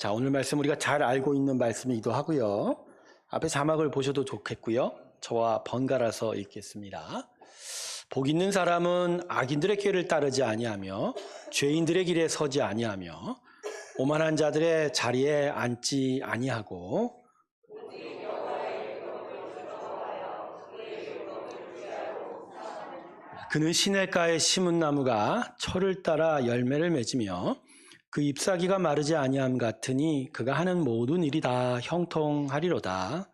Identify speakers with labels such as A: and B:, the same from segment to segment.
A: 자, 오늘 말씀 우리가 잘 알고 있는 말씀이기도 하고요. 앞에 자막을 보셔도 좋겠고요. 저와 번갈아서 읽겠습니다. 복 있는 사람은 악인들의 길을 따르지 아니하며 죄인들의 길에 서지 아니하며 오만한 자들의 자리에 앉지 아니하고 그는 시냇가에 심은 나무가 철을 따라 열매를 맺으며 그 잎사귀가 마르지 아니함 같으니 그가 하는 모든 일이 다 형통하리로다.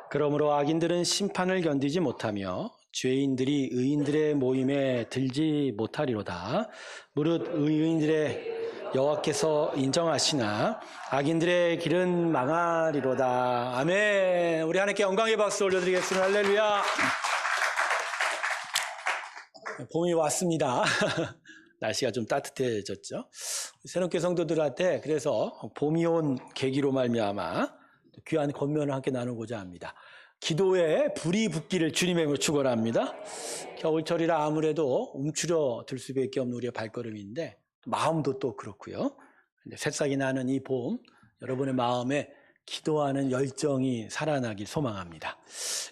A: 그러므로 악인들은 심판을 견디지 못하며 죄인들이 의인들의 모임에 들지 못하리로다. 무릇 의인들의 여호와께서 인정하시나 악인들의 길은 망하리로다. 아멘. 우리 하나님께 영광의 박수 올려드리겠습니다. 할렐루야. 봄이 왔습니다. 날씨가 좀 따뜻해졌죠. 새롭게 성도들한테 그래서 봄이 온 계기로 말미암아 귀한 권면을 함께 나누고자 합니다. 기도에 불이 붙기를 주님의 이름으로 축원합니다. 겨울철이라 아무래도 움츠려들 수밖에 없는 우리의 발걸음인데 마음도 또 그렇고요. 새싹이 나는 이 봄, 여러분의 마음에 기도하는 열정이 살아나길 소망합니다.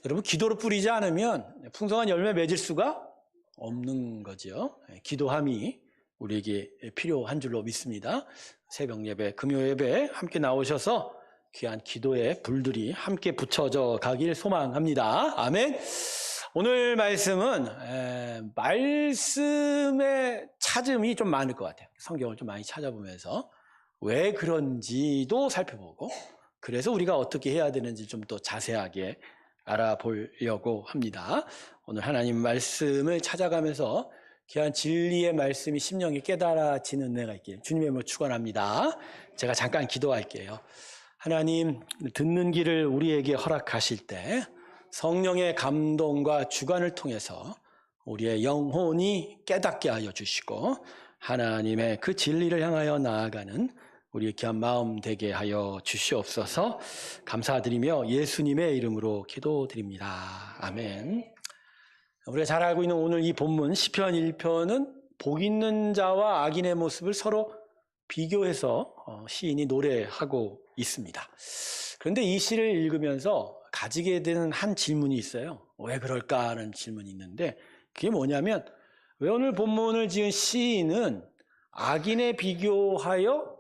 A: 여러분, 기도로 뿌리지 않으면 풍성한 열매 맺을 수가 없는 거죠. 기도함이 우리에게 필요한 줄로 믿습니다. 새벽 예배, 금요 예배 함께 나오셔서 귀한 기도의 불들이 함께 붙여져 가길 소망합니다. 아멘. 오늘 말씀은 말씀의 찾음이 좀 많을 것 같아요. 성경을 좀 많이 찾아보면서 왜 그런지도 살펴보고 그래서 우리가 어떻게 해야 되는지 좀 더 자세하게 알아보려고 합니다. 오늘 하나님 말씀을 찾아가면서 귀한 진리의 말씀이 심령에 깨달아지는 은혜가 있길 주님의 이름으로 축원합니다. 제가 잠깐 기도할게요. 하나님, 듣는 길을 우리에게 허락하실 때 성령의 감동과 주관을 통해서 우리의 영혼이 깨닫게 하여 주시고 하나님의 그 진리를 향하여 나아가는 우리의 귀한 마음 되게 하여 주시옵소서. 감사드리며 예수님의 이름으로 기도드립니다. 아멘. 우리가 잘 알고 있는 오늘 이 본문 시편 1편은 복 있는 자와 악인의 모습을 서로 비교해서 시인이 노래하고 있습니다. 그런데 이 시를 읽으면서 가지게 되는 한 질문이 있어요. 왜 그럴까 하는 질문이 있는데 그게 뭐냐면 왜 오늘 본문을 지은 시인은 악인에 비교하여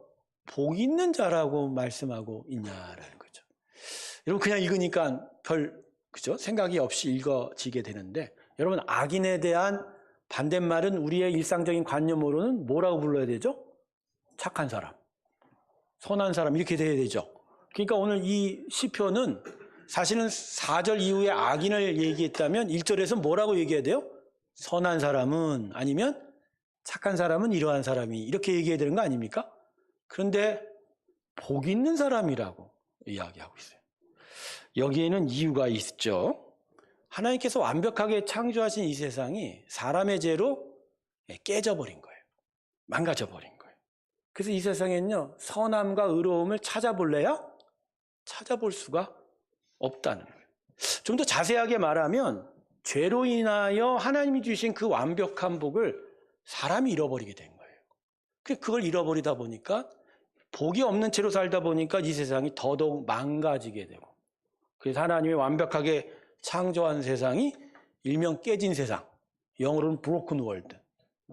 A: 복 있는 자라고 말씀하고 있냐라는 거죠. 여러분 그냥 읽으니까 그죠? 생각이 없이 읽어지게 되는데 여러분 악인에 대한 반대말은 우리의 일상적인 관념으로는 뭐라고 불러야 되죠? 착한 사람, 선한 사람 이렇게 돼야 되죠. 그러니까 오늘 이 시편은 사실은 4절 이후에 악인을 얘기했다면 1절에서 뭐라고 얘기해야 돼요? 선한 사람은 아니면 착한 사람은 이러한 사람이 이렇게 얘기해야 되는 거 아닙니까? 그런데 복 있는 사람이라고 이야기하고 있어요. 여기에는 이유가 있죠. 하나님께서 완벽하게 창조하신 이 세상이 사람의 죄로 깨져버린 거예요. 망가져버린 거예요. 그래서 이 세상에는요, 선함과 의로움을 찾아볼래야 찾아볼 수가 없다는 거예요. 좀 더 자세하게 말하면 죄로 인하여 하나님이 주신 그 완벽한 복을 사람이 잃어버리게 된 거예요. 그걸 잃어버리다 보니까 복이 없는 채로 살다 보니까 이 세상이 더더욱 망가지게 되고 그래서 하나님이 완벽하게 창조한 세상이 일명 깨진 세상, 영어로는 브로큰 월드.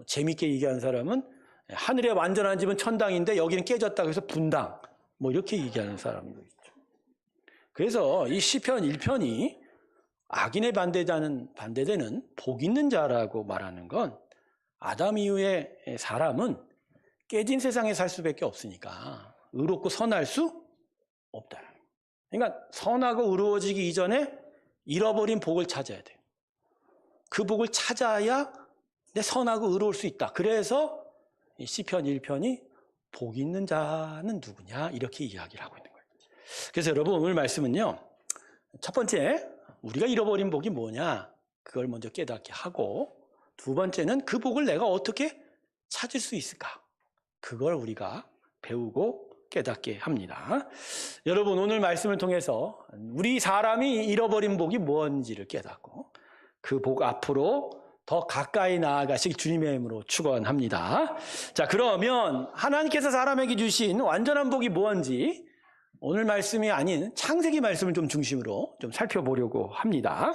A: 재밌게 얘기하는 사람은 하늘의 완전한 집은 천당인데 여기는 깨졌다고 해서 분당, 이렇게 얘기하는 사람도 있죠. 그래서 이 시편 1편이 악인의 반대되는 복 있는 자라고 말하는 건 아담 이후의 사람은 깨진 세상에 살 수밖에 없으니까 의롭고 선할 수 없다. 그러니까 선하고 의로워지기 이전에 잃어버린 복을 찾아야 돼요. 그 복을 찾아야 내 선하고 의로울 수 있다. 그래서 시편 1편이 복 있는 자는 누구냐 이렇게 이야기를 하고 있는 거예요. 그래서 여러분 오늘 말씀은요. 첫 번째 우리가 잃어버린 복이 뭐냐 그걸 먼저 깨닫게 하고 두 번째는 그 복을 내가 어떻게 찾을 수 있을까 그걸 우리가 배우고 깨닫게 합니다. 여러분 오늘 말씀을 통해서 우리 사람이 잃어버린 복이 뭔지를 깨닫고 그 복 앞으로 더 가까이 나아가시길 주님의 이름으로 축원합니다. 자, 그러면 하나님께서 사람에게 주신 완전한 복이 무엇인지 오늘 말씀이 아닌 창세기 말씀을 좀 중심으로 좀 살펴보려고 합니다.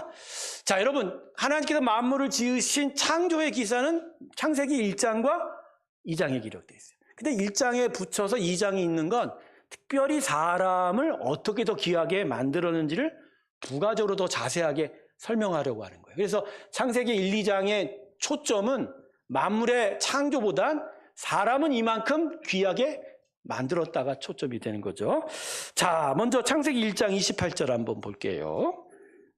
A: 자, 여러분, 하나님께서 만물을 지으신 창조의 기사는 창세기 1장과 2장에 기록되어 있어요. 근데 1장에 붙여서 2장이 있는 건 특별히 사람을 어떻게 더 귀하게 만들었는지를 부가적으로 더 자세하게 설명하려고 하는 거예요. 그래서 창세기 1, 2장의 초점은 만물의 창조보단 사람은 이만큼 귀하게 만들었다가 초점이 되는 거죠. 자, 먼저 창세기 1장 28절 한번 볼게요.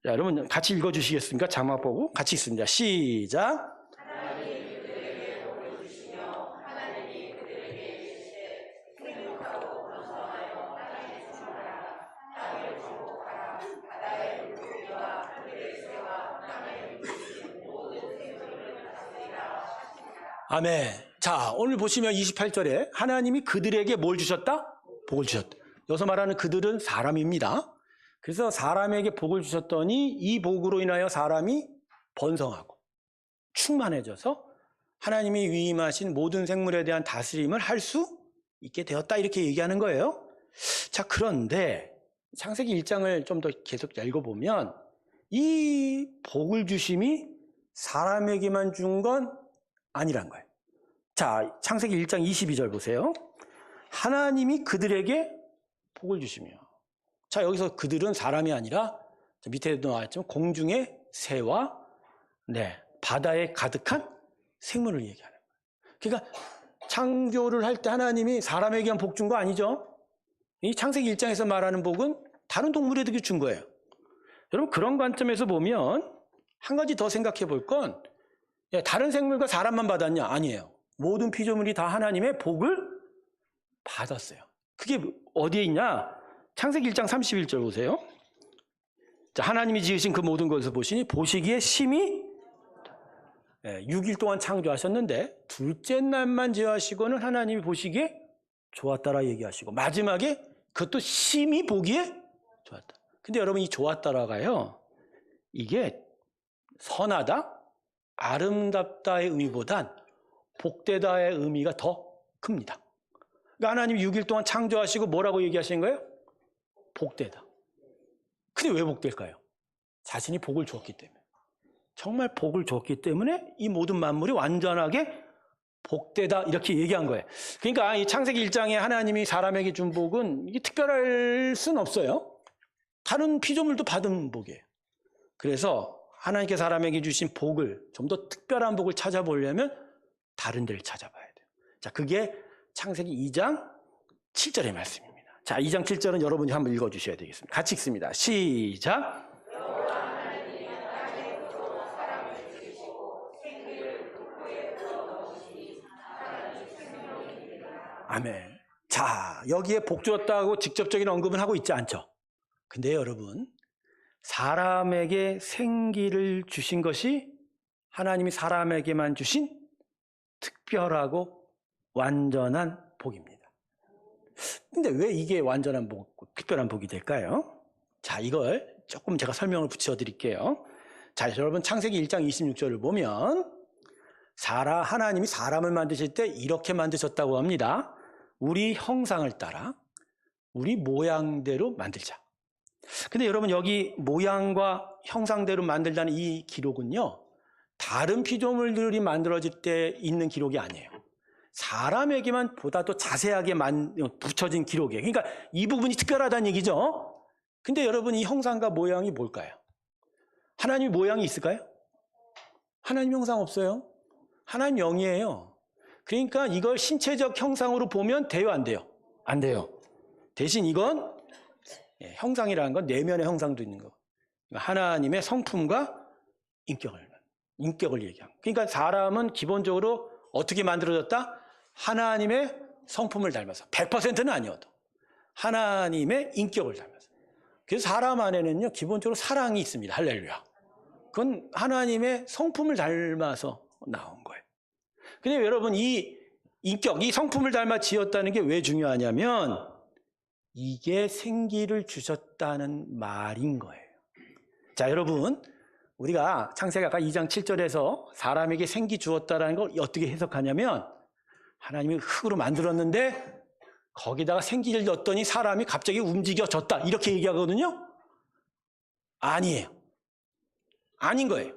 A: 자, 여러분 같이 읽어주시겠습니까? 자막 보고 같이 읽습니다. 시작. 하나님이 그들에게 복을 주시며 하나님이 그들에게 이르시되 생육하고 번성하여 땅에 충만하라. 땅을 정복하라. 바다의 물고기와 하늘의 새와 땅의 움직이는 모든 생물을 다스리라. 아멘. 자, 오늘 보시면 28절에 하나님이 그들에게 뭘 주셨다? 복을 주셨다. 여기서 말하는 그들은 사람입니다. 그래서 사람에게 복을 주셨더니 이 복으로 인하여 사람이 번성하고 충만해져서 하나님이 위임하신 모든 생물에 대한 다스림을 할 수 있게 되었다, 이렇게 얘기하는 거예요. 자, 그런데 창세기 1장을 좀 더 계속 읽어보면 이 복을 주심이 사람에게만 준 건 아니란 거예요. 자, 창세기 1장 22절 보세요. 하나님이 그들에게 복을 주시며. 자, 여기서 그들은 사람이 아니라 밑에도 나왔지만 공중의 새와 바다에 가득한 생물을 얘기하는 거예요. 그러니까 창조를 할 때 하나님이 사람에게만 복 준 거 아니죠? 이 창세기 1장에서 말하는 복은 다른 동물에게 준 거예요. 여러분, 그런 관점에서 보면 한 가지 더 생각해 볼 건 다른 생물과 사람만 받았냐? 아니에요. 모든 피조물이 다 하나님의 복을 받았어요. 그게 어디에 있냐? 창세기 1장 31절 보세요. 자, 하나님이 지으신 그 모든 것을 보시니 보시기에 심히 6일 동안 창조하셨는데 둘째 날만 제하시고는 하나님이 보시기에 좋았다라 얘기하시고 마지막에 그것도 심히 보기에 좋았다. 근데 여러분, 이 좋았다라가요, 이게 선하다, 아름답다의 의미보단 복되다의 의미가 더 큽니다. 그러니까 하나님이 6일 동안 창조하시고 뭐라고 얘기하시는 거예요? 복되다. 근데 왜 복될까요? 자신이 복을 주었기 때문에. 정말 복을 주었기 때문에 이 모든 만물이 완전하게 복되다, 이렇게 얘기한 거예요. 그러니까 이 창세기 1장에 하나님이 사람에게 준 복은 이게 특별할 수는 없어요. 다른 피조물도 받은 복이에요. 그래서 하나님께 사람에게 주신 복을, 좀 더 특별한 복을 찾아보려면 다른 데를 찾아봐야 돼요. 자, 그게 창세기 2장 7절의 말씀입니다. 자, 2장 7절은 여러분이 한번 읽어주셔야 되겠습니다. 같이 읽습니다. 시작. 아멘. 자, 여기에 복 주었다고 직접적인 언급은 하고 있지 않죠. 근데 여러분, 사람에게 생기를 주신 것이 하나님이 사람에게만 주신 특별하고 완전한 복입니다. 근데 왜 이게 완전한 복, 특별한 복이 될까요? 자, 이걸 조금 제가 설명을 붙여드릴게요. 자, 여러분, 창세기 1장 26절을 보면 하나님이 사람을 만드실 때 이렇게 만드셨다고 합니다. 우리 형상을 따라 우리 모양대로 만들자. 근데 여러분, 여기 모양과 형상대로 만들자는 이 기록은요, 다른 피조물들이 만들어질 때 있는 기록이 아니에요. 사람에게만 보다 더 자세하게 붙여진 기록이에요. 그러니까 이 부분이 특별하다는 얘기죠. 근데 여러분, 이 형상과 모양이 뭘까요? 하나님 모양이 있을까요? 하나님 형상 없어요. 하나님 영이에요. 그러니까 이걸 신체적 형상으로 보면 돼요, 안 돼요? 안 돼요. 대신 이건 형상이라는 건 내면의 형상도 있는 거. 하나님의 성품과 인격을 얘기합니다. 그러니까 사람은 기본적으로 어떻게 만들어졌다? 하나님의 성품을 닮아서. 100%는 아니어도 하나님의 인격을 닮아서. 그래서 사람 안에는요, 기본적으로 사랑이 있습니다. 할렐루야. 그건 하나님의 성품을 닮아서 나온 거예요. 근데 여러분, 이 인격, 이 성품을 닮아 지었다는 게 왜 중요하냐면 이게 생기를 주셨다는 말인 거예요. 자, 여러분, 우리가 창세기 아까 2장 7절에서 사람에게 생기 주었다라는 걸 어떻게 해석하냐면 하나님이 흙으로 만들었는데 거기다가 생기를 넣었더니 사람이 갑자기 움직여졌다 이렇게 얘기하거든요. 아니에요. 아닌 거예요.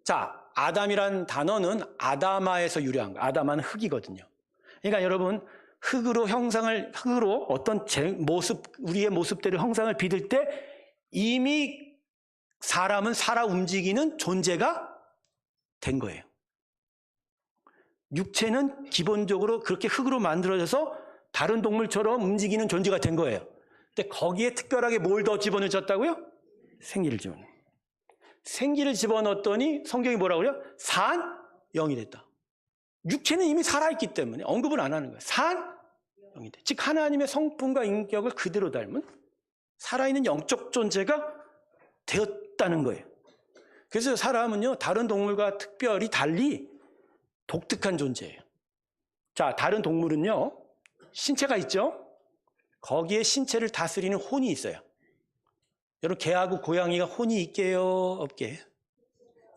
A: 자, 아담이란 단어는 아다마에서 유래한 거예요. 아다마는 흙이거든요. 그러니까 여러분 흙으로 어떤 우리의 모습대로 형상을 빚을 때 이미 사람은 살아 움직이는 존재가 된 거예요. 육체는 기본적으로 그렇게 흙으로 만들어져서 다른 동물처럼 움직이는 존재가 된 거예요. 근데 거기에 특별하게 뭘 더 집어넣으셨다고요? 생기를 집어넣어요. 생기를 집어넣었더니 성경이 뭐라고 그래요? 산영이 됐다. 육체는 이미 살아있기 때문에 언급은 안 하는 거예요. 산영이 됐다. 즉 하나님의 성품과 인격을 그대로 닮은 살아있는 영적 존재가 되었다는 거예요. 그래서 사람은요, 다른 동물과 특별히 달리 독특한 존재예요. 자, 다른 동물은요, 신체가 있죠? 거기에 신체를 다스리는 혼이 있어요. 여러분, 개하고 고양이가 혼이 있게요? 없게?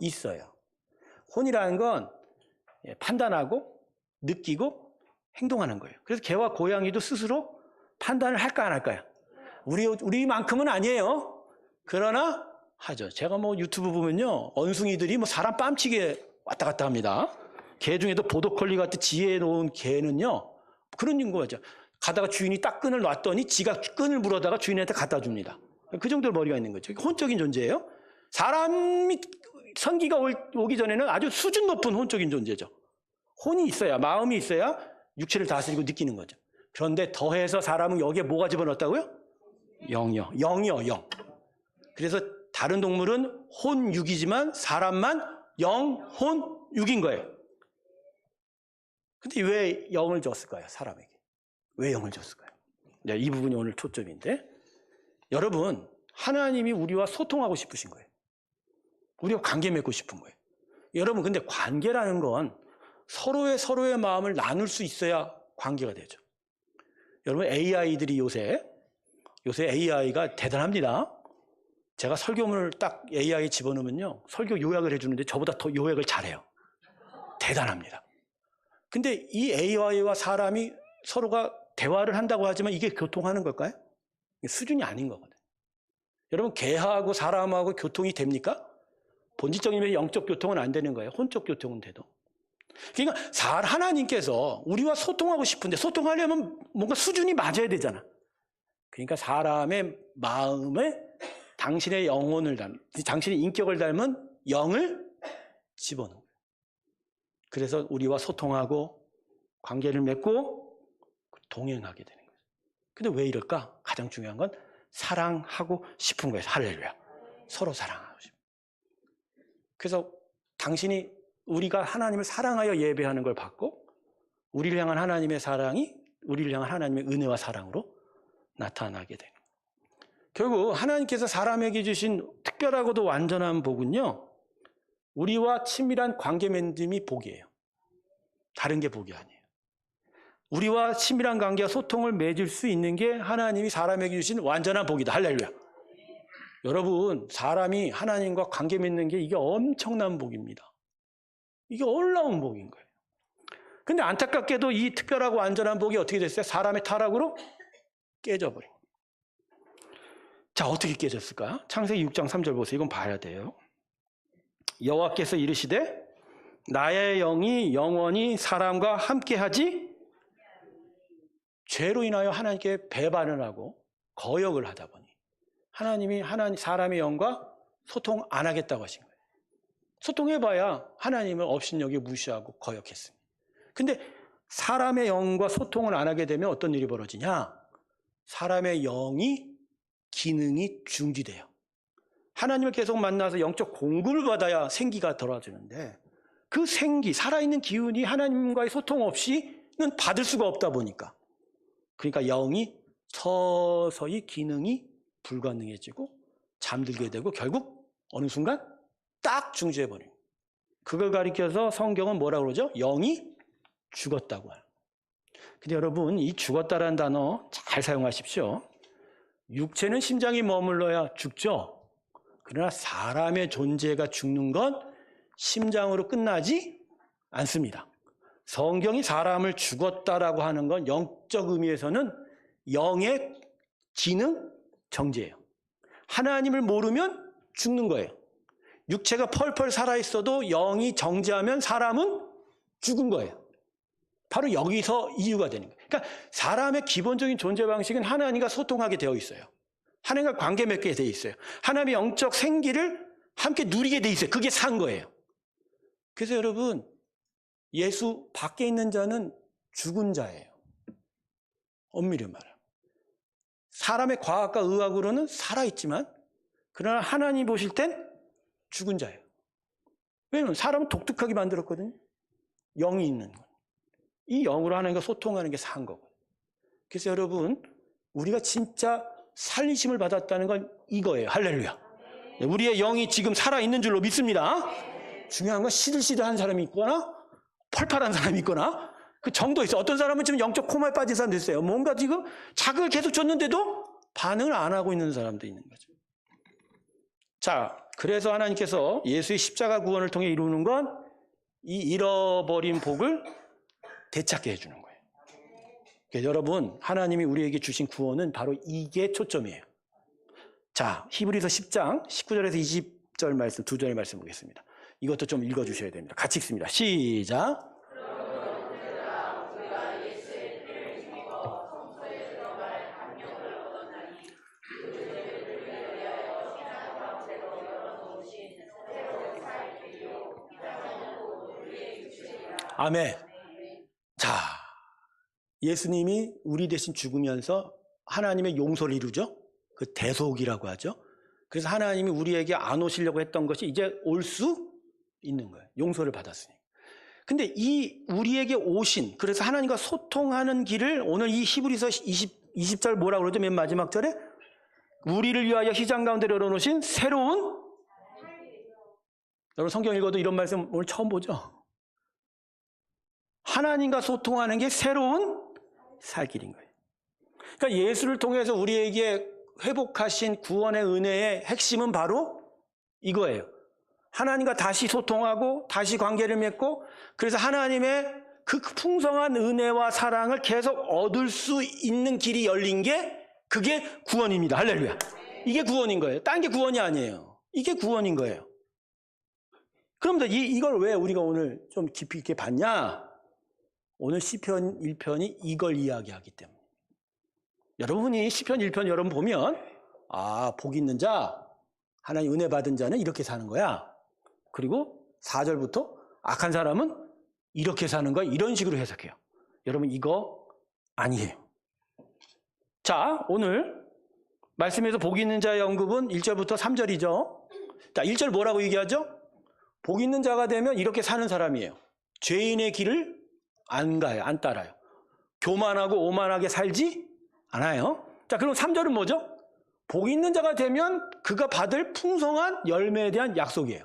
A: 있어요. 혼이라는 건 판단하고 느끼고 행동하는 거예요. 그래서 개와 고양이도 스스로 판단을 할까 안 할까요? 우리만큼은 아니에요. 그러나 하죠. 제가 유튜브 보면요, 언숭이들이 사람 뺨치게 왔다 갔다 합니다. 개 중에도 보더콜리 같은 지혜에 놓은 개는요, 그런 거죠. 가다가 주인이 딱 끈을 놨더니 지가 끈을 물어다가 주인한테 갖다 줍니다. 그 정도로 머리가 있는 거죠. 혼적인 존재예요. 사람이 성기가 오기 전에는 아주 수준 높은 혼적인 존재죠. 혼이 있어야, 마음이 있어야 육체를 다스리고 느끼는 거죠. 그런데 더해서 사람은 여기에 뭐가 집어넣었다고요? 영이요. 영. 그래서 다른 동물은 혼육이지만 사람만 영혼육인 거예요. 근데 왜 영을 줬을까요? 사람에게. 왜 영을 줬을까요? 이 부분이 오늘 초점인데, 여러분, 하나님이 우리와 소통하고 싶으신 거예요. 우리와 관계 맺고 싶은 거예요. 여러분, 근데 관계라는 건 서로의 마음을 나눌 수 있어야 관계가 되죠. 여러분, AI들이 요새 AI가 대단합니다. 제가 설교문을 딱 AI에 집어넣으면요, 설교 요약을 해주는데 저보다 더 요약을 잘해요. 대단합니다. 근데 이 AI와 사람이 서로가 대화를 한다고 하지만 이게 교통하는 걸까요? 수준이 아닌 거거든요. 여러분, 개하고 사람하고 교통이 됩니까? 본질적인 영적 교통은 안 되는 거예요. 혼적 교통은 돼도. 그러니까 하나님께서 우리와 소통하고 싶은데 소통하려면 뭔가 수준이 맞아야 되잖아. 그러니까 사람의 마음에 당신의 영혼을 당신의 인격을 닮은 영을 집어넣은 거예요. 그래서 우리와 소통하고 관계를 맺고 동행하게 되는 거예요. 근데 왜 이럴까? 가장 중요한 건 사랑하고 싶은 거예요. 할렐루야. 서로 사랑하고 싶은. 그래서 우리가 하나님을 사랑하여 예배하는 걸 받고 우리를 향한 하나님의 사랑이 우리를 향한 하나님의 은혜와 사랑으로 나타나게 되는 거예요. 결국 하나님께서 사람에게 주신 특별하고도 완전한 복은요, 우리와 친밀한 관계 맺음이 복이에요. 다른 게 복이 아니에요. 우리와 친밀한 관계와 소통을 맺을 수 있는 게 하나님이 사람에게 주신 완전한 복이다. 할렐루야. 여러분, 사람이 하나님과 관계 맺는 게 이게 엄청난 복입니다. 이게 놀라운 복인 거예요. 근데 안타깝게도 이 특별하고 완전한 복이 어떻게 됐어요? 사람의 타락으로 깨져버린 거예요. 자, 어떻게 깨졌을까? 창세기 6장 3절 보세요. 이건 봐야 돼요. 여호와께서 이르시되 나의 영이 영원히 사람과 함께하지, 죄로 인하여 하나님께 배반을 하고 거역을 하다 보니 하나님이 사람의 영과 소통 안 하겠다고 하신 거예요. 소통해봐야 하나님을 업신여기 무시하고 거역했습니다. 근데 사람의 영과 소통을 안 하게 되면 어떤 일이 벌어지냐? 사람의 영이 기능이 중지돼요. 하나님을 계속 만나서 영적 공급을 받아야 생기가 돌아지는데 그 생기, 살아있는 기운이 하나님과의 소통 없이는 받을 수가 없다 보니까, 그러니까 영이 서서히 기능이 불가능해지고 잠들게 되고 결국 어느 순간 딱 중지해버려요. 그걸 가리켜서 성경은 뭐라고 그러죠? 영이 죽었다고 해요. 근데 여러분, 이 죽었다라는 단어 잘 사용하십시오. 육체는 심장이 머물러야 죽죠. 그러나 사람의 존재가 죽는 건 심장으로 끝나지 않습니다. 성경이 사람을 죽었다라고 하는 건 영적 의미에서는 영의 기능 정지예요. 하나님을 모르면 죽는 거예요. 육체가 펄펄 살아있어도 영이 정지하면 사람은 죽은 거예요. 바로 여기서 이유가 되는 거예요. 그러니까 사람의 기본적인 존재 방식은 하나님과 소통하게 되어 있어요. 하나님과 관계 맺게 되어 있어요. 하나님의 영적 생기를 함께 누리게 되어 있어요. 그게 산 거예요. 그래서 여러분, 예수 밖에 있는 자는 죽은 자예요. 엄밀히 말하면. 사람의 과학과 의학으로는 살아있지만 그러나 하나님 보실 땐 죽은 자예요. 왜냐하면 사람은 독특하게 만들었거든요. 영이 있는 것. 이 영으로 하나님과 소통하는 게 산 거고. 그래서 여러분, 우리가 진짜 살리심을 받았다는 건 이거예요. 할렐루야. 우리의 영이 지금 살아있는 줄로 믿습니다. 중요한 건 시들시들한 사람이 있거나 펄펄한 사람이 있거나 그 정도 있어요. 어떤 사람은 지금 영적 코마에 빠진 사람도 있어요. 뭔가 지금 자극을 계속 줬는데도 반응을 안 하고 있는 사람도 있는 거죠. 자, 그래서 하나님께서 예수의 십자가 구원을 통해 이루는 건 이 잃어버린 복을 되찾게 해주는 거예요. 그러니까 여러분, 하나님이 우리에게 주신 구원은 바로 이게 초점이에요. 자, 히브리서 10장 19절에서 20절 말씀, 2절의 말씀 보겠습니다. 이것도 좀 읽어주셔야 됩니다. 같이 읽습니다. 시작. 아멘. 자, 예수님이 우리 대신 죽으면서 하나님의 용서를 이루죠. 그 대속이라고 하죠. 그래서 하나님이 우리에게 안 오시려고 했던 것이 이제 올 수 있는 거예요. 용서를 받았으니. 근데 이 우리에게 오신, 그래서 하나님과 소통하는 길을 오늘 이 히브리서 20절 뭐라고 그러죠? 맨 마지막 절에 우리를 위하여 희장 가운데 열어놓으신 새로운, 여러분 성경 읽어도 이런 말씀 오늘 처음 보죠? 하나님과 소통하는 게 새로운 살 길인 거예요. 그러니까 예수를 통해서 우리에게 회복하신 구원의 은혜의 핵심은 바로 이거예요. 하나님과 다시 소통하고 다시 관계를 맺고 그래서 하나님의 그 풍성한 은혜와 사랑을 계속 얻을 수 있는 길이 열린 게 그게 구원입니다. 할렐루야. 이게 구원인 거예요. 딴 게 구원이 아니에요. 이게 구원인 거예요. 그럼 이걸 왜 우리가 오늘 좀 깊이 있게 봤냐? 오늘 시편 1편이 이걸 이야기하기 때문에. 여러분이 시편 1편 여러분 보면 복 있는 자, 하나님 은혜 받은 자는 이렇게 사는 거야. 그리고 4절부터 악한 사람은 이렇게 사는 거야. 이런 식으로 해석해요. 여러분 이거 아니에요. 자, 오늘 말씀에서 복 있는 자의 언급은 1절부터 3절이죠. 자, 1절 뭐라고 얘기하죠? 복 있는 자가 되면 이렇게 사는 사람이에요. 죄인의 길을 안 가요. 안 따라요. 교만하고 오만하게 살지 않아요. 자, 그럼 3절은 뭐죠? 복 있는 자가 되면 그가 받을 풍성한 열매에 대한 약속이에요.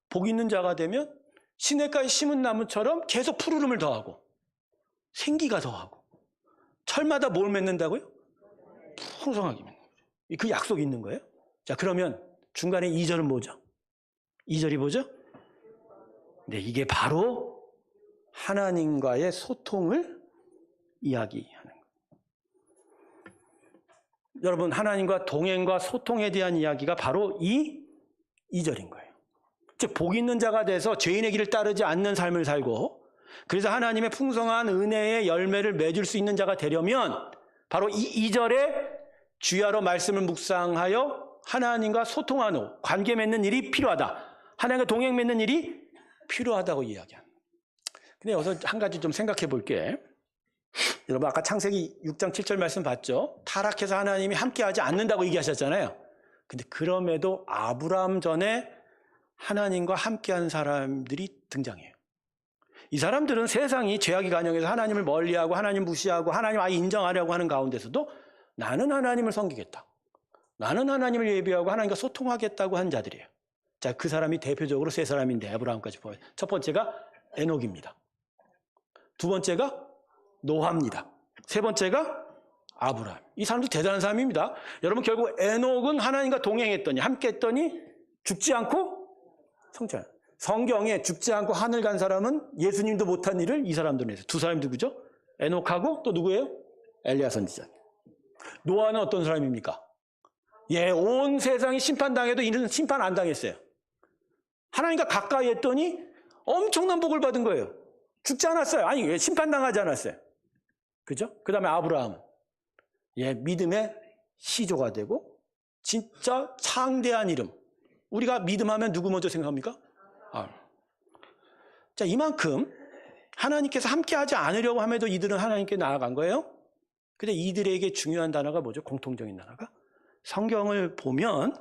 A: 복 있는 자가 되면 시냇가에 심은 나무처럼 계속 푸르름을 더하고 생기가 더하고 철마다 뭘 맺는다고요? 풍성하게 맺는 거죠. 그 약속이 있는 거예요. 자, 그러면 중간에 2절은 뭐죠? 2절이 뭐죠? 네, 이게 바로 하나님과의 소통을 이야기하는 거예요. 여러분, 하나님과 동행과 소통에 대한 이야기가 바로 이 2절인 거예요. 즉, 복 있는 자가 돼서 죄인의 길을 따르지 않는 삶을 살고 그래서 하나님의 풍성한 은혜의 열매를 맺을 수 있는 자가 되려면 바로 이 2절에 주야로 말씀을 묵상하여 하나님과 소통하는 관계 맺는 일이 필요하다. 하나님과 동행 맺는 일이 필요하다고 이야기합니다. 근데 여기서 한 가지 좀 생각해 볼게. 여러분 아까 창세기 6장 7절 말씀 봤죠? 타락해서 하나님이 함께하지 않는다고 얘기하셨잖아요. 근데 그럼에도 아브라함 전에 하나님과 함께한 사람들이 등장해요. 이 사람들은 세상이 죄악의 간영에서 하나님을 멀리하고 하나님 무시하고 하나님 아예 인정하려고 하는 가운데서도 나는 하나님을 섬기겠다. 나는 하나님을 예배하고 하나님과 소통하겠다고 한 자들이에요. 자, 그 사람이 대표적으로 세 사람인데 아브라함까지 보여요. 첫 번째가 에녹입니다. 두 번째가 노아입니다. 세 번째가 아브라함. 이 사람도 대단한 사람입니다. 여러분 결국 에녹은 하나님과 동행했더니 함께 했더니 죽지 않고 성장. 성경에 죽지 않고 하늘 간 사람은 예수님도 못한 일을 이 사람들은 했어요. 두 사람이 누구죠? 에녹하고 또 누구예요? 엘리야 선지자. 노아는 어떤 사람입니까? 예, 온 세상이 심판당해도 이는 심판 안 당했어요. 하나님과 가까이 했더니 엄청난 복을 받은 거예요. 죽지 않았어요. 아니, 왜 심판당하지 않았어요. 그죠? 그 다음에 아브라함. 예, 믿음의 시조가 되고 진짜 창대한 이름. 우리가 믿음하면 누구 먼저 생각합니까? 자, 이만큼 하나님께서 함께하지 않으려고 함에도 이들은 하나님께 나아간 거예요. 근데 이들에게 중요한 단어가 뭐죠? 공통적인 단어가? 성경을 보면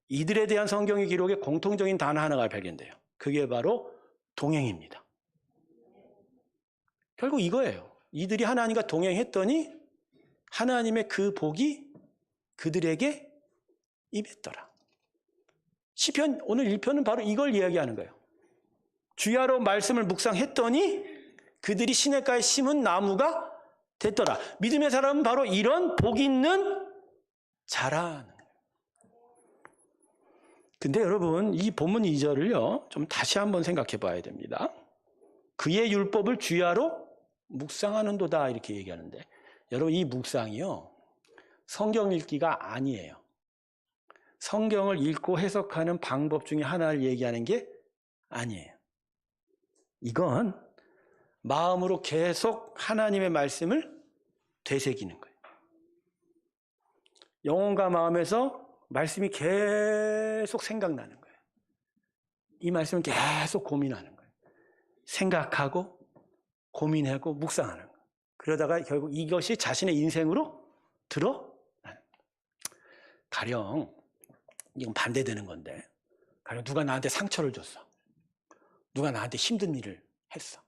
A: 이들에 대한 성경의 기록에 공통적인 단어 하나가 발견돼요. 그게 바로 동행입니다. 결국 이거예요. 이들이 하나님과 동행했더니 하나님의 그 복이 그들에게 임했더라. 시편 오늘 1편은 바로 이걸 이야기하는 거예요. 주야로 말씀을 묵상했더니 그들이 시냇가에 심은 나무가 됐더라. 믿음의 사람은 바로 이런 복 있는 자라는 거예요. 근데 여러분 이 본문 2절을요 좀 다시 한번 생각해 봐야 됩니다. 그의 율법을 주야로 묵상하는도다 이렇게 얘기하는데 여러분 이 묵상이요 성경 읽기가 아니에요. 성경을 읽고 해석하는 방법 중에 하나를 얘기하는 게 아니에요. 이건 마음으로 계속 하나님의 말씀을 되새기는 거예요. 영혼과 마음에서 말씀이 계속 생각나는 거예요. 이 말씀을 계속 고민하는 거예요. 생각하고 고민하고 묵상하는 거예요. 그러다가 결국 이것이 자신의 인생으로 드러나는 거예요. 가령 이건 반대되는 건데 가령 누가 나한테 상처를 줬어. 누가 나한테 힘든 일을 했어.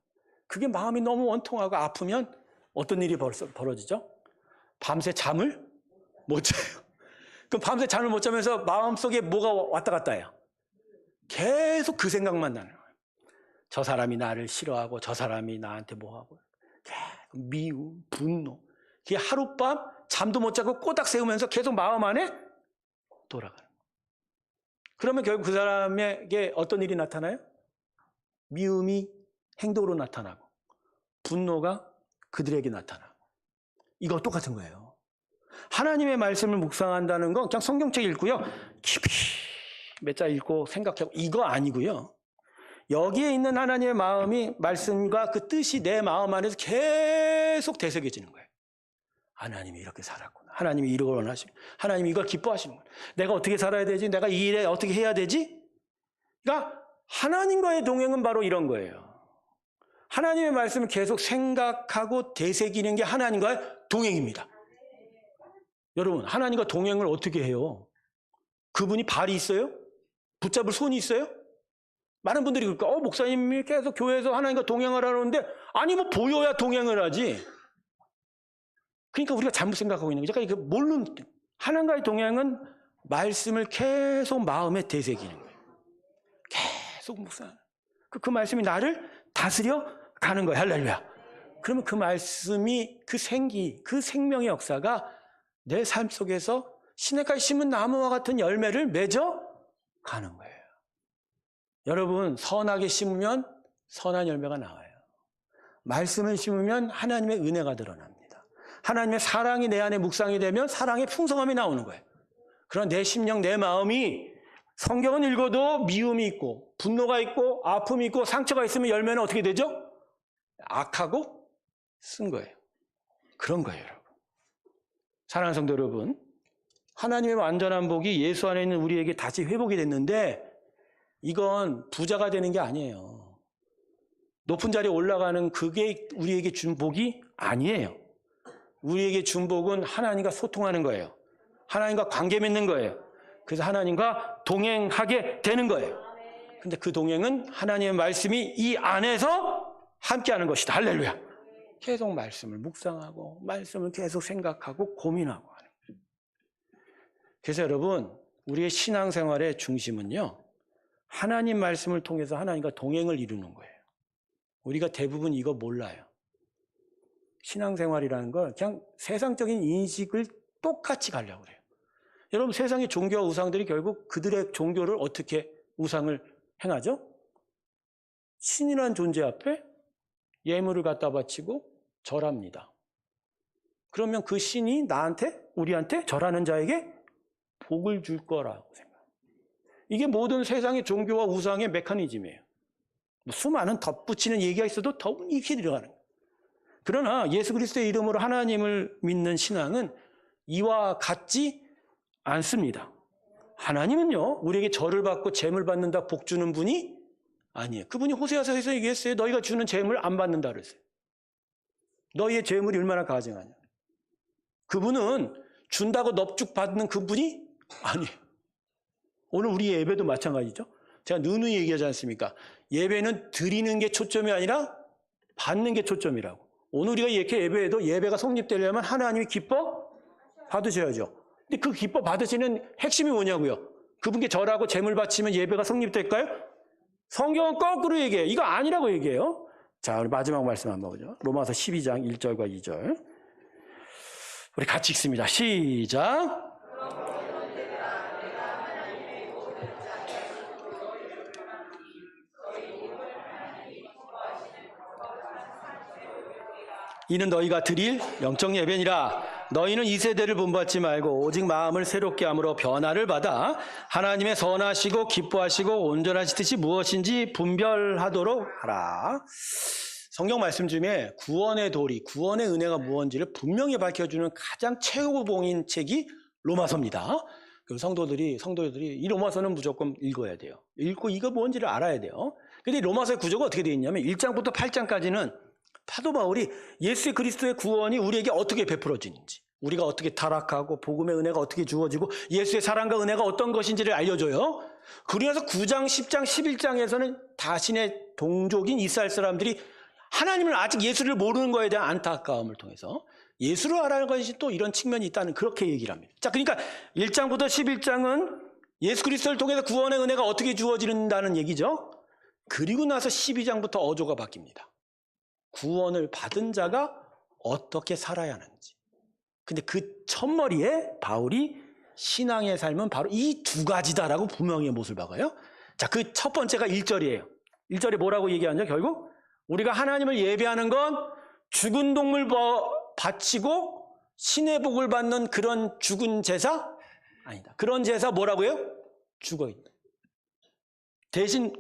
A: 그게 마음이 너무 원통하고 아프면 어떤 일이 벌어지죠? 밤새 잠을 못 자요. 그럼 밤새 잠을 못 자면서 마음속에 뭐가 왔다 갔다 해요? 계속 그 생각만 나는 거예요. 저 사람이 나를 싫어하고 저 사람이 나한테 뭐하고 미움, 분노. 그게 하룻밤 잠도 못 자고 꼬닥 세우면서 계속 마음 안에 돌아가는 거예요. 그러면 결국 그 사람에게 어떤 일이 나타나요? 미움이 행동으로 나타나고 분노가 그들에게 나타나고 이거 똑같은 거예요. 하나님의 말씀을 묵상한다는 건 그냥 성경책 읽고요. 깊이 몇 자 읽고 생각하고 이거 아니고요. 여기에 있는 하나님의 마음이 말씀과 그 뜻이 내 마음 안에서 계속 되새겨지는 거예요. 하나님이 이렇게 살았구나. 하나님이 이걸 원하시고 하나님이 이걸 기뻐하시는구나. 내가 어떻게 살아야 되지? 내가 이 일에 어떻게 해야 되지? 그러니까 하나님과의 동행은 바로 이런 거예요. 하나님의 말씀을 계속 생각하고 되새기는 게 하나님과의 동행입니다. 여러분 하나님과 동행을 어떻게 해요? 그분이 발이 있어요? 붙잡을 손이 있어요? 많은 분들이 그럴까? 목사님이 계속 교회에서 하나님과 동행하라는데 아니 뭐 보여야 동행을 하지. 그러니까 우리가 잘못 생각하고 있는 거죠. 그러니까 모르는 하나님과의 동행은 말씀을 계속 마음에 되새기는 거예요. 계속 묵상. 그 말씀이 나를 다스려 가는 거예요. 할렐루야. 그러면 그 말씀이 그 생기, 그 생명의 역사가 내 삶 속에서 시냇가에 심은 나무와 같은 열매를 맺어 가는 거예요. 여러분 선하게 심으면 선한 열매가 나와요. 말씀을 심으면 하나님의 은혜가 드러납니다. 하나님의 사랑이 내 안에 묵상이 되면 사랑의 풍성함이 나오는 거예요. 그런 내 심령, 내 마음이 성경은 읽어도 미움이 있고 분노가 있고 아픔이 있고 상처가 있으면 열매는 어떻게 되죠? 악하고 쓴 거예요. 그런 거예요, 여러분. 사랑하는 성도 여러분, 하나님의 완전한 복이 예수 안에 있는 우리에게 다시 회복이 됐는데 이건 부자가 되는 게 아니에요. 높은 자리에 올라가는 그게 우리에게 준 복이 아니에요. 우리에게 준 복은 하나님과 소통하는 거예요. 하나님과 관계 맺는 거예요. 그래서 하나님과 동행하게 되는 거예요. 근데 그 동행은 하나님의 말씀이 이 안에서 함께하는 것이다. 할렐루야. 계속 말씀을 묵상하고 말씀을 계속 생각하고 고민하고 하는 거예요. 그래서 여러분 우리의 신앙생활의 중심은요. 하나님 말씀을 통해서 하나님과 동행을 이루는 거예요. 우리가 대부분 이거 몰라요. 신앙생활이라는 걸 그냥 세상적인 인식을 똑같이 가려고 그래요. 여러분, 세상의 종교와 우상들이 결국 그들의 종교를 어떻게 우상을 행하죠? 신이라는 존재 앞에 예물을 갖다 바치고 절합니다. 그러면 그 신이 우리한테 절하는 자에게 복을 줄 거라고 생각해요. 이게 모든 세상의 종교와 우상의 메커니즘이에요. 수많은 덧붙이는 얘기가 있어도 더욱 익히 들어가는 거예요. 그러나 예수 그리스도의 이름으로 하나님을 믿는 신앙은 이와 같지 않습니다. 하나님은요, 우리에게 절을 받고 재물 받는다, 복 주는 분이 아니에요. 그분이 호세아서에서 얘기했어요. 너희가 주는 재물 안 받는다 그랬어요. 너희의 재물이 얼마나 가증하냐. 그분은 준다고 넙죽 받는 그분이 아니에요. 오늘 우리 예배도 마찬가지죠. 제가 누누이 얘기하지 않습니까? 예배는 드리는 게 초점이 아니라 받는 게 초점이라고. 오늘 우리가 이렇게 예배해도 예배가 성립되려면 하나님이 기뻐 받으셔야죠. 근데 그 기뻐 받으시는 핵심이 뭐냐고요? 그분께 절하고 재물 바치면 예배가 성립될까요? 성경은 거꾸로 얘기해요. 이거 아니라고 얘기해요. 자, 우리 마지막 말씀 한번 보죠. 로마서 12장 1절과 2절. 우리 같이 읽습니다. 시작. 이는 너희가 드릴 영적 예배니라. 너희는 이 세대를 본받지 말고 오직 마음을 새롭게 함으로 변화를 받아 하나님의 선하시고 기뻐하시고 온전하신 뜻이 무엇인지 분별하도록 하라. 성경 말씀 중에 구원의 도리, 구원의 은혜가 무엇인지를 분명히 밝혀주는 가장 최고봉인 책이 로마서입니다. 그리고 성도들이 이 로마서는 무조건 읽어야 돼요. 읽고 이거 뭔지를 알아야 돼요. 근데 로마서의 구조가 어떻게 되어 있냐면 1장부터 8장까지는 사도 바울이 예수 그리스도의 구원이 우리에게 어떻게 베풀어지는지, 우리가 어떻게 타락하고 복음의 은혜가 어떻게 주어지고 예수의 사랑과 은혜가 어떤 것인지를 알려줘요. 그래서 9장, 10장, 11장에서는 자신의 동족인 이스라엘 사람들이 하나님을 아직 예수를 모르는 거에 대한 안타까움을 통해서 예수를 알아가는 것이 또 이런 측면이 있다는 그렇게 얘기를 합니다. 자, 그러니까 1장부터 11장은 예수 그리스도를 통해서 구원의 은혜가 어떻게 주어진다는 얘기죠. 그리고 나서 12장부터 어조가 바뀝니다. 구원을 받은 자가 어떻게 살아야 하는지. 근데 그 첫머리에 바울이 신앙의 삶은 바로 이 두 가지다라고 분명히 못을 박아요. 자, 그 첫 번째가 1절이에요. 1절에 뭐라고 얘기하냐? 결국 우리가 하나님을 예배하는 건 죽은 동물 바치고 신의 복을 받는 그런 죽은 제사? 아니다. 그런 제사 뭐라고요? 죽어있다. 대신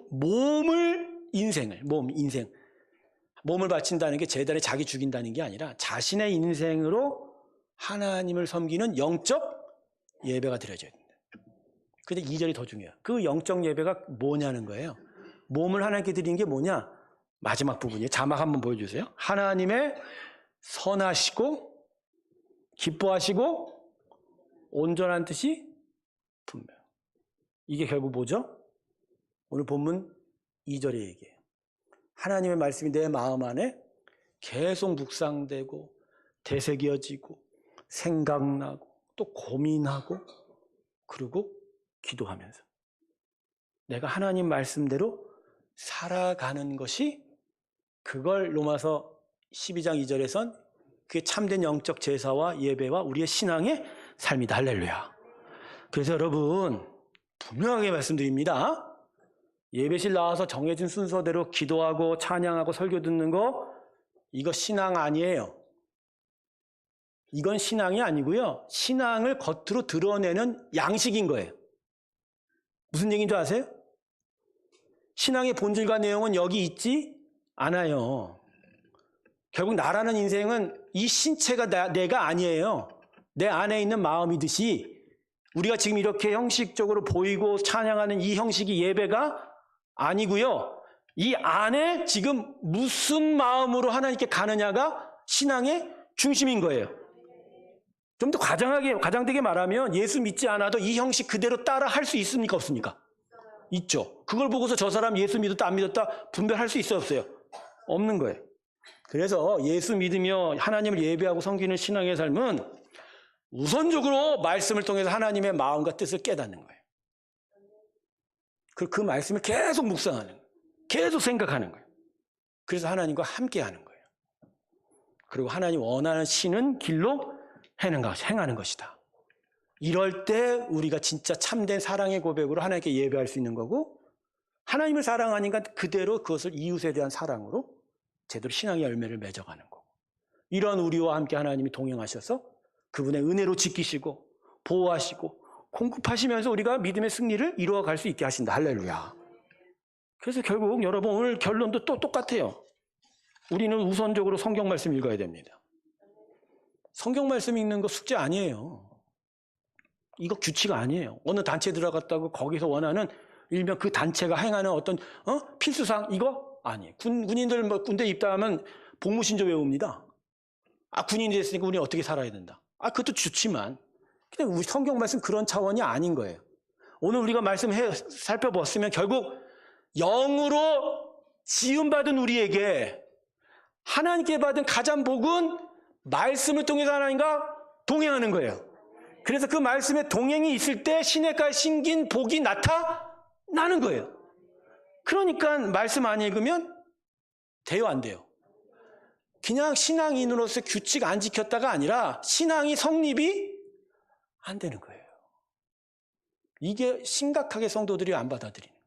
A: 인생. 몸을 바친다는 게 제단에 자기 죽인다는 게 아니라 자신의 인생으로 하나님을 섬기는 영적 예배가 드려져야 된다. 근데 2절이 더 중요해요. 그 영적 예배가 뭐냐는 거예요. 몸을 하나님께 드리는 게 뭐냐? 마지막 부분이에요. 자막 한번 보여주세요. 하나님의 선하시고 기뻐하시고 온전한 뜻이 분명. 이게 결국 뭐죠? 오늘 본문 2절의 얘기예요. 하나님의 말씀이 내 마음 안에 계속 묵상되고 되새겨지고 생각나고 또 고민하고 그리고 기도하면서 내가 하나님 말씀대로 살아가는 것이 그걸 로마서 12장 2절에선 그게 참된 영적 제사와 예배와 우리의 신앙의 삶이다. 할렐루야. 그래서 여러분 분명하게 말씀드립니다. 예배실 나와서 정해진 순서대로 기도하고 찬양하고 설교 듣는 거 이거 신앙 아니에요. 이건 신앙이 아니고요. 신앙을 겉으로 드러내는 양식인 거예요. 무슨 얘기인 줄 아세요? 신앙의 본질과 내용은 여기 있지 않아요. 결국 나라는 인생은 이 신체가 내가 아니에요. 내 안에 있는 마음이듯이 우리가 지금 이렇게 형식적으로 보이고 찬양하는 이 형식이 예배가 아니고요. 이 안에 지금 무슨 마음으로 하나님께 가느냐가 신앙의 중심인 거예요. 좀 더 과장되게 말하면 예수 믿지 않아도 이 형식 그대로 따라 할 수 있습니까? 없습니까? 있죠. 그걸 보고서 저 사람 예수 믿었다 안 믿었다 분별할 수 있어요? 없어요? 없는 거예요. 그래서 예수 믿으며 하나님을 예배하고 섬기는 신앙의 삶은 우선적으로 말씀을 통해서 하나님의 마음과 뜻을 깨닫는 거예요. 그 말씀을 계속 묵상하는 거예요. 계속 생각하는 거예요. 그래서 하나님과 함께 하는 거예요. 그리고 하나님 원하시는 길로 행하는 것이다. 이럴 때 우리가 진짜 참된 사랑의 고백으로 하나님께 예배할 수 있는 거고, 하나님을 사랑하니까 그대로 그것을 이웃에 대한 사랑으로 제대로 신앙의 열매를 맺어가는 거고, 이런 우리와 함께 하나님이 동행하셔서 그분의 은혜로 지키시고 보호하시고 공급하시면서 우리가 믿음의 승리를 이루어갈 수 있게 하신다. 할렐루야. 그래서 결국 여러분 오늘 결론도 또 똑같아요. 우리는 우선적으로 성경 말씀 읽어야 됩니다. 성경 말씀 읽는 거 숙제 아니에요. 이거 규칙 아니에요. 어느 단체 들어갔다고 거기서 원하는 일명 그 단체가 행하는 어떤 필수상 이거 아니에요. 군인들 뭐 군대 입대하면 복무신조 외웁니다. 군인이 됐으니까 우리 어떻게 살아야 된다. 그것도 좋지만 근데 우리 성경 말씀 그런 차원이 아닌 거예요. 오늘 우리가 말씀 살펴봤으면 결국 영으로 지음받은 우리에게 하나님께 받은 가장 복은 말씀을 통해서 하나님과 동행하는 거예요. 그래서 그 말씀에 동행이 있을 때 시냇가에 심긴 복이 나타나는 거예요. 그러니까 말씀 안 읽으면 돼요, 안 돼요? 그냥 신앙인으로서 규칙 안 지켰다가 아니라 신앙이 성립이 안 되는 거예요. 이게 심각하게 성도들이 안 받아들이는 거예요.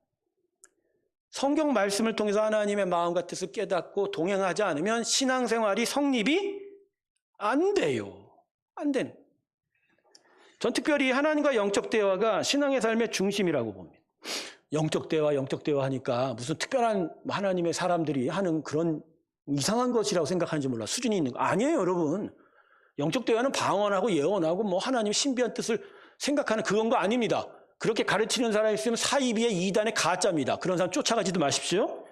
A: 성경 말씀을 통해서 하나님의 마음과 뜻을 깨닫고 동행하지 않으면 신앙생활이 성립이 안 돼요. 안 되는 거예요. 전 특별히 하나님과 영적 대화가 신앙의 삶의 중심이라고 봅니다. 영적 대화 하니까 무슨 특별한 하나님의 사람들이 하는 그런 이상한 것이라고 생각하는지 몰라. 수준이 있는 거 아니에요, 여러분. 영적 대화는 방언하고 예언하고 뭐 하나님의 신비한 뜻을 생각하는 그런 거 아닙니다. 그렇게 가르치는 사람이 있으면 사이비의 이단의 가짜입니다. 그런 사람 쫓아가지도 마십시오.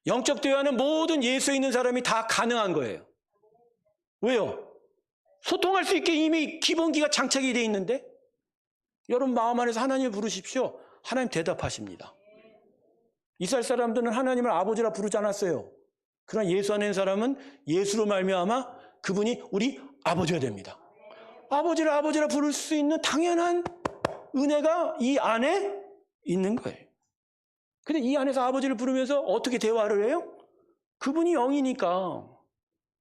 A: 영적 대화는 모든 예수에 있는 사람이 다 가능한 거예요. 왜요? 소통할 수 있게 이미 기본기가 장착이 되어 있는데 여러분 마음 안에서 하나님을 부르십시오. 하나님 대답하십니다. 이스라엘 사람들은 하나님을 아버지라 부르지 않았어요. 그러나 예수 안에 있는 사람은 예수로 말미암아 그분이 우리 아버지가 됩니다. 아버지라 부를 수 있는 당연한 은혜가 이 안에 있는 거예요. 근데 이 안에서 아버지를 부르면서 어떻게 대화를 해요? 그분이 영이니까.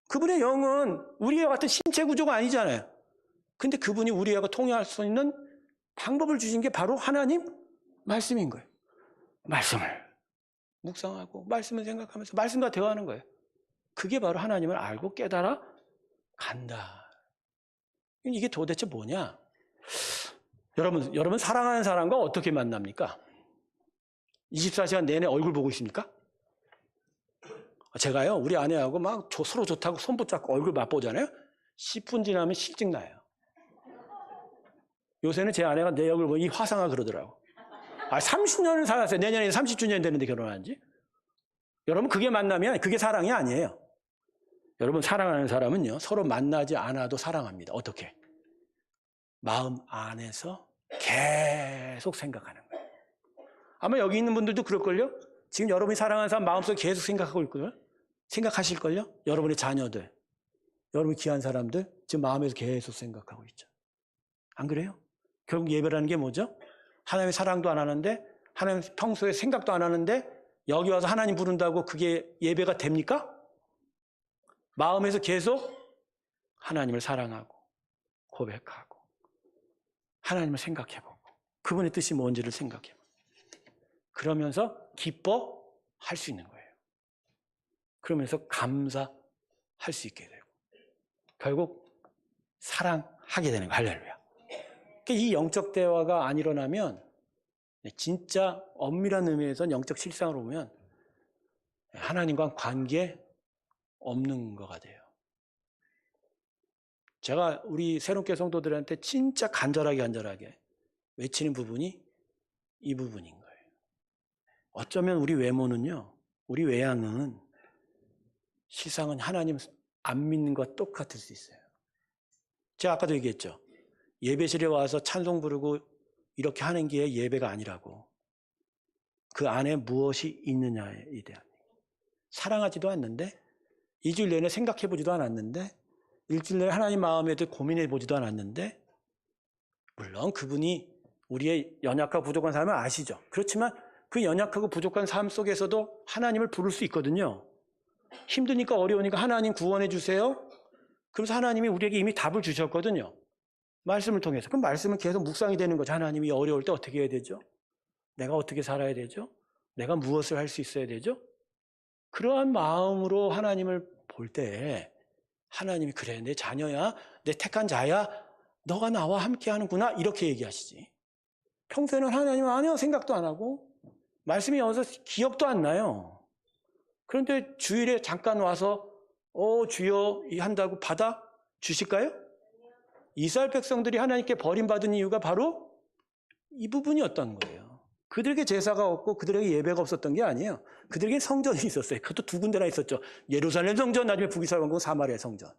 A: 그분의 영은 우리와 같은 신체 구조가 아니잖아요. 근데 그분이 우리와 통해할 수 있는 방법을 주신 게 바로 하나님 말씀인 거예요. 말씀을 묵상하고 말씀을 생각하면서 말씀과 대화하는 거예요. 그게 바로 하나님을 알고 깨달아 간다. 이게 도대체 뭐냐? 여러분 사랑하는 사람과 어떻게 만납니까? 24시간 내내 얼굴 보고 있습니까? 제가요 우리 아내하고 막 서로 좋다고 손 붙잡고 얼굴 맛보잖아요. 10분 지나면 실증 나요. 요새는 제 아내가 내 얼굴 보고 이 화상아 그러더라고. 30년을 살았어요. 내년에 30주년 되는데 결혼한 지. 여러분 그게 만나면 그게 사랑이 아니에요. 여러분 사랑하는 사람은요 서로 만나지 않아도 사랑합니다. 어떻게? 마음 안에서 계속 생각하는 거예요. 아마 여기 있는 분들도 그럴걸요? 지금 여러분이 사랑하는 사람 마음속에 계속 생각하고 있거든요. 생각하실걸요? 여러분의 자녀들, 여러분이 귀한 사람들 지금 마음에서 계속 생각하고 있죠. 안 그래요? 결국 예배라는 게 뭐죠? 하나님의 사랑도 안 하는데 하나님 평소에 생각도 안 하는데 여기 와서 하나님 부른다고 그게 예배가 됩니까? 마음에서 계속 하나님을 사랑하고 고백하고 하나님을 생각해보고 그분의 뜻이 뭔지를 생각해보고 그러면서 기뻐할 수 있는 거예요. 그러면서 감사할 수 있게 되고 결국 사랑하게 되는 거예요. 할렐루야. 이 영적 대화가 안 일어나면 진짜 엄밀한 의미에서 영적 실상으로 보면 하나님과 관계 없는 거가 돼요. 제가 우리 새롭게 성도들한테 진짜 간절하게 외치는 부분이 이 부분인 거예요. 어쩌면 우리 외모는요, 우리 외양은 실상은 하나님 안 믿는 것과 똑같을 수 있어요. 제가 아까도 얘기했죠. 예배실에 와서 찬송 부르고 이렇게 하는 게 예배가 아니라고. 그 안에 무엇이 있느냐에 대한. 사랑하지도 않는데 2주일 내내 생각해보지도 않았는데 일주일 내내 하나님 마음에 대해 고민해보지도 않았는데 물론 그분이 우리의 연약하고 부족한 삶을 아시죠. 그렇지만 그 연약하고 부족한 삶 속에서도 하나님을 부를 수 있거든요. 힘드니까 어려우니까 하나님 구원해 주세요. 그래서 하나님이 우리에게 이미 답을 주셨거든요. 말씀을 통해서. 그럼 말씀은 계속 묵상이 되는 거죠. 하나님이 어려울 때 어떻게 해야 되죠? 내가 어떻게 살아야 되죠? 내가 무엇을 할 수 있어야 되죠? 그러한 마음으로 하나님을 볼 때 하나님이 그래 내 자녀야, 내 택한 자야, 너가 나와 함께 하는구나 이렇게 얘기하시지. 평소에는 하나님은 아니요 생각도 안 하고 말씀이 와서 기억도 안 나요. 그런데 주일에 잠깐 와서 주여 한다고 받아 주실까요? 이스라엘 백성들이 하나님께 버림받은 이유가 바로 이 부분이었던 거예요. 그들에게 제사가 없고 그들에게 예배가 없었던 게 아니에요. 그들에게 성전이 있었어요. 그것도 두 군데나 있었죠. 예루살렘 성전, 나중에 북이스라엘 사마리아 성전.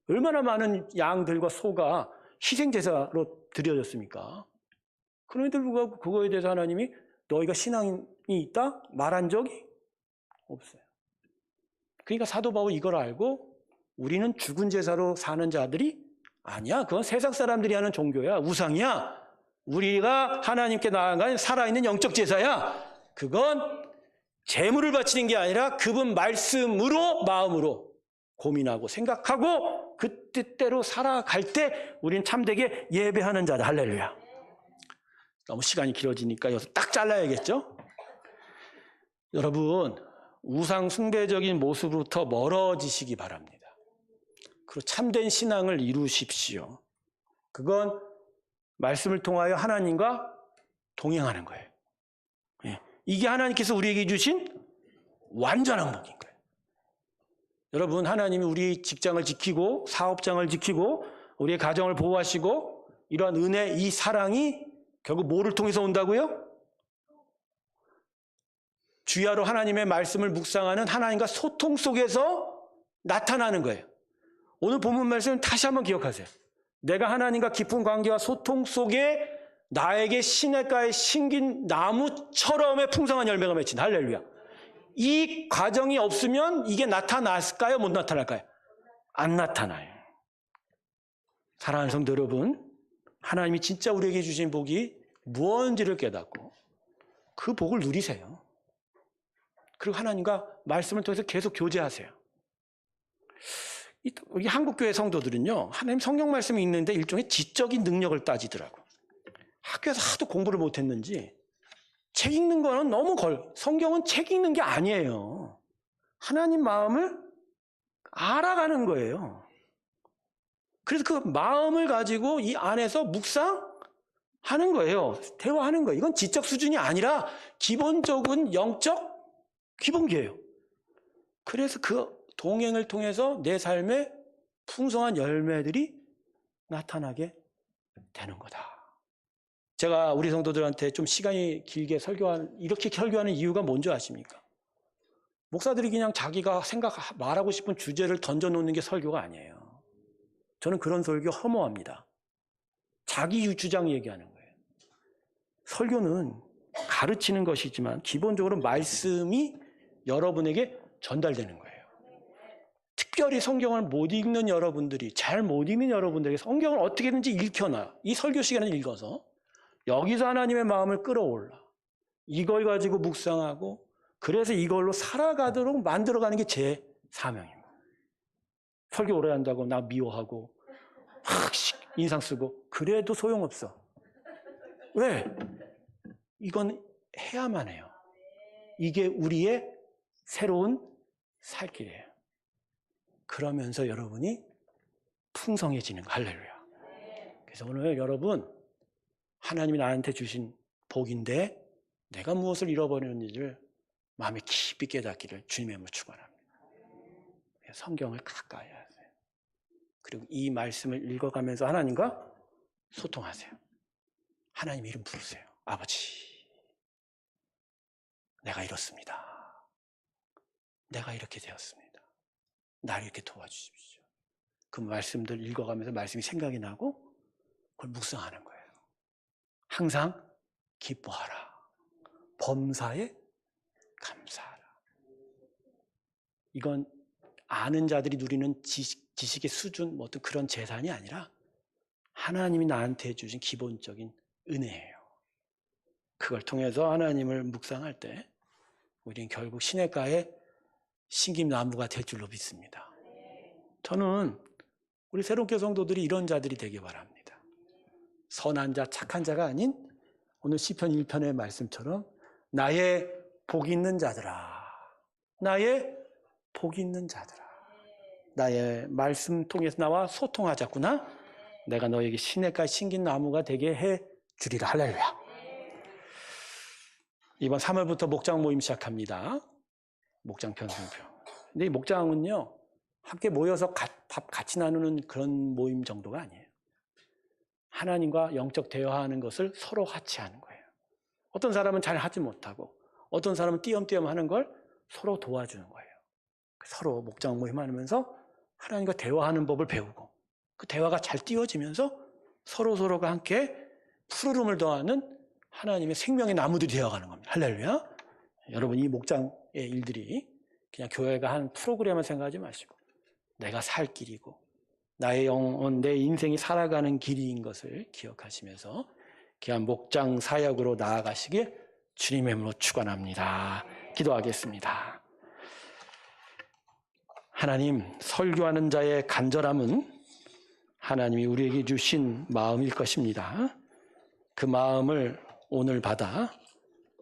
A: 얼마나 많은 양들과 소가 희생제사로 드려졌습니까? 그런데도 불구하고 그거에 대해서 하나님이 너희가 신앙이 있다? 말한 적이 없어요. 그러니까 사도 바울 이걸 알고 우리는 죽은 제사로 사는 자들이 아니야. 그건 세상 사람들이 하는 종교야. 우상이야. 우리가 하나님께 나아간 살아있는 영적 제사야. 그건 제물을 바치는 게 아니라 그분 말씀으로 마음으로 고민하고 생각하고 그 뜻대로 살아갈 때 우리는 참되게 예배하는 자다. 할렐루야. 너무 시간이 길어지니까 여기서 딱 잘라야겠죠? 여러분, 우상 숭배적인 모습으로부터 멀어지시기 바랍니다. 그리고 참된 신앙을 이루십시오. 그건 말씀을 통하여 하나님과 동행하는 거예요. 이게 하나님께서 우리에게 주신 완전한 복인 거예요. 여러분, 하나님이 우리 직장을 지키고 사업장을 지키고 우리의 가정을 보호하시고 이러한 은혜, 이 사랑이 결국 뭐를 통해서 온다고요? 주야로 하나님의 말씀을 묵상하는 하나님과 소통 속에서 나타나는 거예요. 오늘 본문 말씀 다시 한번 기억하세요. 내가 하나님과 깊은 관계와 소통 속에 나에게 시냇가에 심긴 나무처럼의 풍성한 열매가 맺힌 할렐루야. 이 과정이 없으면 이게 나타났을까요? 못 나타날까요? 안 나타나요. 사랑하는 성도 여러분, 하나님이 진짜 우리에게 주신 복이 무엇인지를 깨닫고 그 복을 누리세요. 그리고 하나님과 말씀을 통해서 계속 교제하세요. 우리 한국교회 성도들은요, 하나님 성경 말씀이 있는데 일종의 지적인 능력을 따지더라고. 학교에서 하도 공부를 못했는지 책 읽는 거는 너무 성경은 책 읽는 게 아니에요. 하나님 마음을 알아가는 거예요. 그래서 그 마음을 가지고 이 안에서 묵상하는 거예요. 대화하는 거예요. 이건 지적 수준이 아니라 기본적인 영적 기본기예요. 그래서 그 동행을 통해서 내 삶에 풍성한 열매들이 나타나게 되는 거다. 제가 우리 성도들한테 좀 시간이 길게 이렇게 설교하는 이유가 뭔지 아십니까? 목사들이 그냥 자기가 말하고 싶은 주제를 던져놓는 게 설교가 아니에요. 저는 그런 설교 혐오합니다. 자기 주장 얘기하는 거예요. 설교는 가르치는 것이지만 기본적으로 말씀이 여러분에게 전달되는 거예요. 특별히 성경을 못 읽는 여러분들이, 잘 못 읽는 여러분들에게 성경을 어떻게든지 읽혀놔. 이 설교 시간을 읽어서 여기서 하나님의 마음을 끌어올라. 이걸 가지고 묵상하고 그래서 이걸로 살아가도록 만들어가는 게 제 사명입니다. 설교 오래 한다고 나 미워하고 인상 쓰고 그래도 소용없어. 왜? 이건 해야만 해요. 이게 우리의 새로운 살 길이에요. 그러면서 여러분이 풍성해지는 거. 할렐루야. 그래서 오늘 여러분 하나님이 나한테 주신 복인데 내가 무엇을 잃어버렸는지를 마음에 깊이 깨닫기를 주님의 이름으로 축원합니다. 성경을 가까이 하세요. 그리고 이 말씀을 읽어가면서 하나님과 소통하세요. 하나님 이름 부르세요. 아버지, 내가 이렇습니다. 내가 이렇게 되었습니다. 나를 이렇게 도와주십시오. 그 말씀들 읽어가면서 말씀이 생각이 나고 그걸 묵상하는 거예요. 항상 기뻐하라. 범사에 감사하라. 이건 아는 자들이 누리는 지식의 수준, 어떤 그런 재산이 아니라 하나님이 나한테 주신 기본적인 은혜예요. 그걸 통해서 하나님을 묵상할 때 우리는 결국 시냇가에 신김나무가 될 줄로 믿습니다. 저는 우리 새롭게 성도들이 이런 자들이 되기 바랍니다. 선한 자, 착한 자가 아닌 오늘 시편 1편의 말씀처럼 나의 복 있는 자들아, 나의 복 있는 자들아, 나의 말씀 통해서 나와 소통하자꾸나. 내가 너에게 시냇가에 심긴 나무가 되게 해 주리라. 할렐루야. 이번 3월부터 목장 모임 시작합니다. 목장 편성표. 근데 이 목장은요, 함께 모여서 밥 같이 나누는 그런 모임 정도가 아니에요. 하나님과 영적 대화하는 것을 서로 같이 하는 거예요. 어떤 사람은 잘 하지 못하고 어떤 사람은 띄엄띄엄 하는 걸 서로 도와주는 거예요. 서로 목장 모임 하면서 하나님과 대화하는 법을 배우고 그 대화가 잘 띄워지면서 서로가 함께 푸르름을 더하는 하나님의 생명의 나무들이 되어가는 겁니다. 할렐루야. 여러분, 이 목장의 일들이 그냥 교회가 한 프로그램을 생각하지 마시고 내가 살 길이고 나의 영혼, 내 인생이 살아가는 길인 것을 기억하시면서 귀한 목장 사역으로 나아가시길 주님의 이름으로 축원합니다. 기도하겠습니다. 하나님, 설교하는 자의 간절함은 하나님이 우리에게 주신 마음일 것입니다. 그 마음을 오늘 받아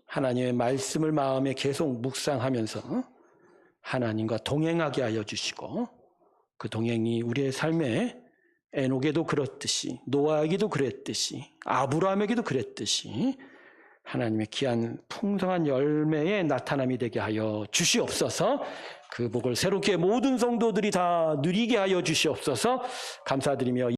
A: 하나님의 말씀을 마음에 계속 묵상하면서 하나님과 동행하게 하여 주시고 그 동행이 우리의 삶에 에녹에도 그렇듯이 노아에게도 그랬듯이 아브라함에게도 그랬듯이 하나님의 귀한 풍성한 열매의 나타남이 되게 하여 주시옵소서. 그 복을 새롭게 모든 성도들이 다 누리게 하여 주시옵소서. 감사드리며